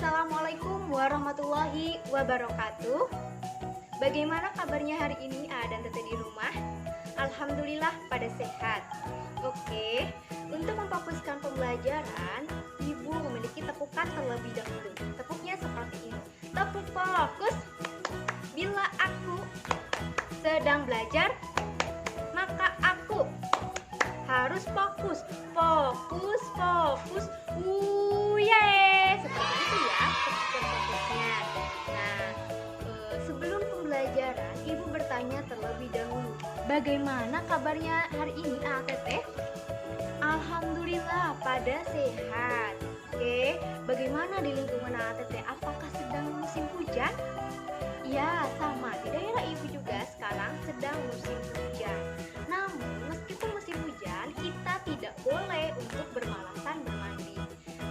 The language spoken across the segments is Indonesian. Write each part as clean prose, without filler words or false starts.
Assalamualaikum warahmatullahi wabarakatuh. Bagaimana kabarnya hari ini dan Teteh di rumah? Alhamdulillah pada sehat. Oke, untuk memfokuskan pembelajaran, Ibu memiliki tepukan terlebih dahulu. Tepuknya seperti ini. Tepuk fokus. Bila aku sedang belajar, maka aku harus fokus. Fokus, fokus. Seperti itu ya, fokusnya. Nah, sebelum pembelajaran, Ibu bertanya terlebih dahulu, bagaimana kabarnya hari ini, Teteh? Alhamdulillah pada sehat. Oke, bagaimana di lingkungan Teteh? Apakah sedang musim hujan? Ya, sama. Di daerah Ibu juga sekarang sedang musim hujan. Namun, meskipun musim hujan, kita tidak boleh untuk bermalasan bermandi.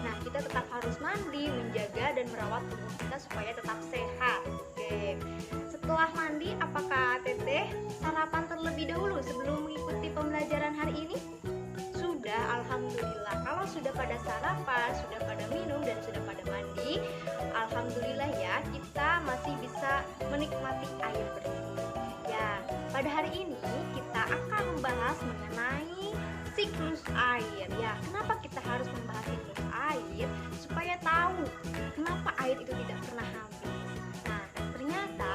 Nah, kita tetap harus mandi, menjaga dan merawat tubuh kita supaya tetap sehat. Oke. Setelah mandi, apakah Teteh sarapan terlebih dahulu sebelum mengikuti pembelajaran hari ini? Sudah, alhamdulillah. Kalau sudah pada sarapan, sudah pada minum dan sudah pada mandi, alhamdulillah ya, kita masih bisa menikmati air bersih. Ya, pada hari ini kita akan membahas mengenai siklus air. Ya, kenapa kita harus membahas siklus air? Supaya tahu kenapa air itu tidak pernah habis. Nah, ternyata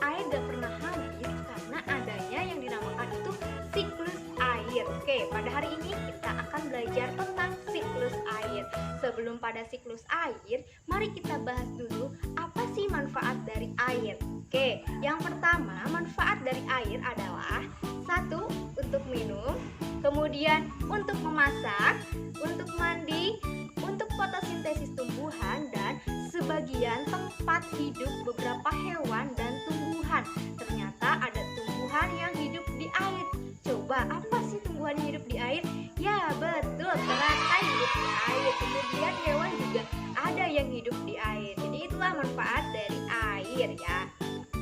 air tidak pernah habis karena adanya yang dinamakan itu siklus air. Oke, pada hari ini kita akan belajar tentang siklus air. Sebelum pada siklus air, mari kita bahas dulu apa sih manfaat dari air. Oke, yang pertama, manfaat dari air adalah satu, untuk minum, kemudian untuk memasak, untuk mandi, untuk fotosintesis tumbuhan, dan sebagian tempat hidup beberapa hewan dan tumbuhan. Ternyata ada tumbuhan yang hidup di air. Coba, apa sih tumbuhan yang hidup di air? Ya, betul, teratai hidup di air. Kemudian hewan juga ada yang hidup di air. Jadi itulah manfaat dari air ya.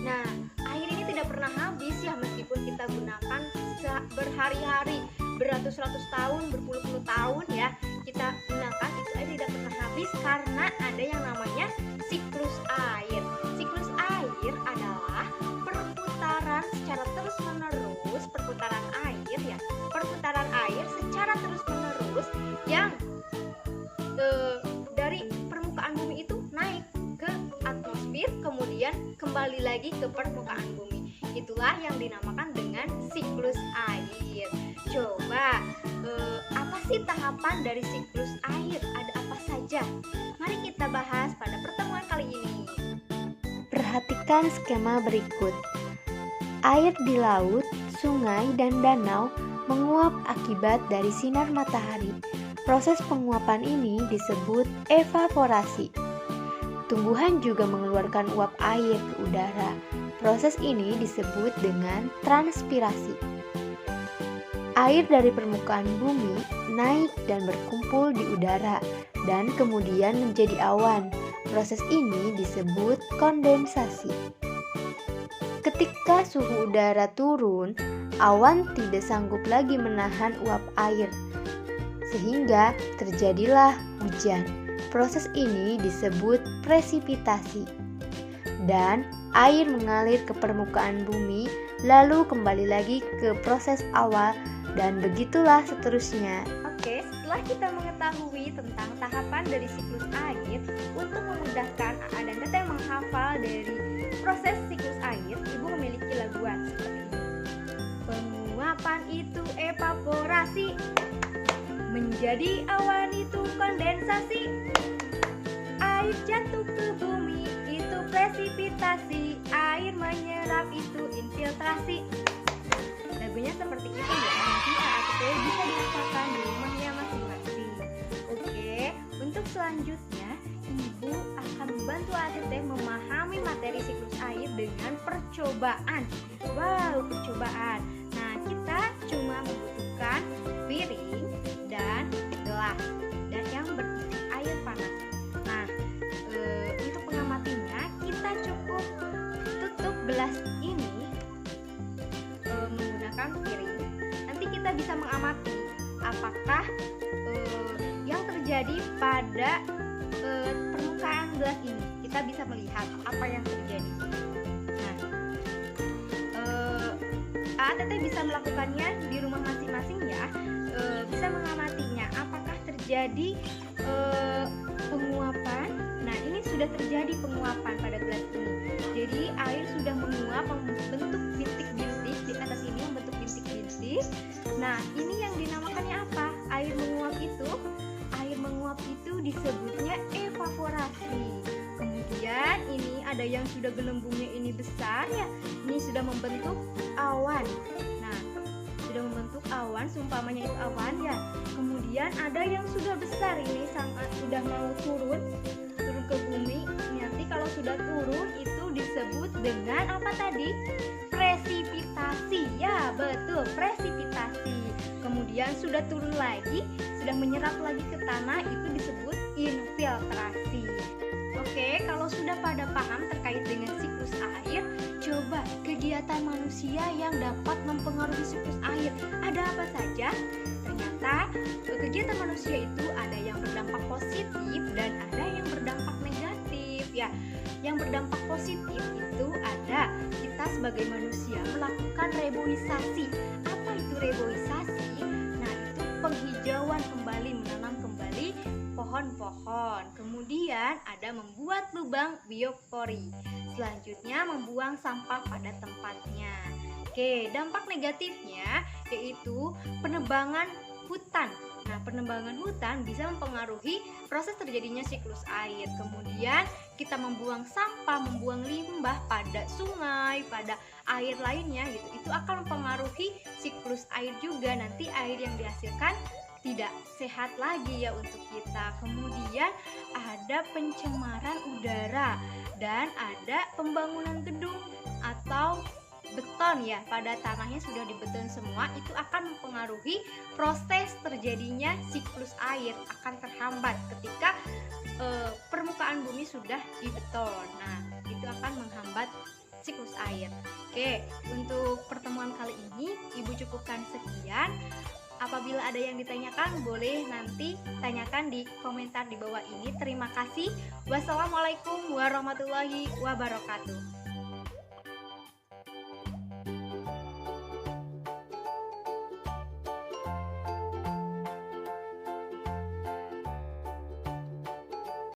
Nah, air ini tidak pernah habis ya, meskipun kita gunakan berhari-hari, beratus-ratus tahun, berpuluh-puluh tahun ya, kita gunakan, itu air tidak pernah habis karena ada yang namanya siklus air. Siklus air adalah perputaran secara terus-menerus, perputaran air ya, perputaran air secara terus-menerus yang dari permukaan bumi itu naik ke atmosfer, kemudian kembali lagi ke permukaan bumi. Itulah yang dinamakan dengan siklus air. Coba, apa sih tahapan dari siklus air? Ada apa saja? Mari kita bahas pada pertemuan kali ini. Perhatikan skema berikut. Air di laut, sungai, dan danau menguap akibat dari sinar matahari. Proses penguapan ini disebut evaporasi. Tumbuhan juga mengeluarkan uap air ke udara. Proses ini disebut dengan transpirasi. Air dari permukaan bumi naik dan berkumpul di udara dan kemudian menjadi awan. Proses ini disebut kondensasi. Ketika suhu udara turun, awan tidak sanggup lagi menahan uap air, sehingga terjadilah hujan. Proses ini disebut presipitasi. Dan air mengalir ke permukaan bumi, lalu kembali lagi ke proses awal, dan begitulah seterusnya. Oke, setelah kita mengetahui tentang tahapan dari siklus air, untuk memudahkan AA dan Teteh menghafal dari proses siklus air, Ibu memiliki laguan seperti ini. Penguapan itu evaporasi, menjadi awan itu kondensasi, air jatuh ke bumi itu presipitasi, air menyerap itu infiltrasi. Lagunya seperti itu ya, nanti Teteh bisa dihafalkan di rumahnya masing-masing. Oke, untuk selanjutnya Ibu akan membantu Teteh memahami materi siklus air dengan percobaan. Wow, percobaan. Nah, kita cuma membutuhkan piring dan gelas dan yang berisi air panas. Nah, untuk mengamatinya kita cukup tutup gelas ini menggunakan piring. Nanti kita bisa mengamati apakah yang terjadi pada permukaan gelas ini kita bisa melihat apa yang terjadi. Nah, AATT bisa melakukannya di rumah masing-masing ya. Bisa mengamatinya apakah terjadi penguapan. Nah, ini sudah terjadi penguapan pada gelas ini. Jadi air sudah menguap membentuk bintik-bintik di atas ini, membentuk bintik-bintik. Nah, ini yang dinamakannya apa? Air menguap itu disebutnya evaporasi. Kemudian ini ada yang sudah gelembungnya ini besar ya. Ini sudah membentuk awan. Nah, sudah membentuk awan, seumpamanya itu awan ya. Kemudian ada yang sudah besar ini sudah mau turun ke bumi. Nanti kalau sudah turun itu disebut dengan apa tadi? Presipitasi. Ya, betul, presipitasi. Kemudian sudah turun lagi, sudah menyerap lagi ke tanah, itu disebut infiltrasi. Oke, kalau sudah pada paham terkait dengan siklus air, coba kegiatan manusia yang dapat mempengaruhi siklus air. Ada apa saja? Ternyata kegiatan manusia itu ada yang berdampak positif dan ada yang berdampak negatif ya. Yang berdampak positif itu ada kita sebagai manusia melakukan reboisasi. Apa itu reboisasi? Nah, itu penghijauan kembali, menanam kembali pohon-pohon. Kemudian ada membuat lubang biopori. Selanjutnya membuang sampah pada tempatnya. Oke, dampak negatifnya yaitu penebangan hutan. Nah, penebangan hutan bisa mempengaruhi proses terjadinya siklus air. Kemudian kita membuang sampah, membuang limbah pada sungai, pada air lainnya gitu. Itu akan mempengaruhi siklus air juga. Nanti air yang dihasilkan tidak sehat lagi ya untuk kita. Kemudian ada pencemaran udara dan ada pembangunan gedung atau beton ya, pada tanahnya sudah dibeton semua, itu akan mempengaruhi proses terjadinya siklus air, akan terhambat ketika permukaan bumi sudah dibeton. Nah, itu akan menghambat siklus air. Oke, untuk pertemuan kali ini Ibu cukupkan sekian. Apabila ada yang ditanyakan, boleh nanti tanyakan di komentar di bawah ini. Terima kasih. Wassalamualaikum warahmatullahi wabarakatuh.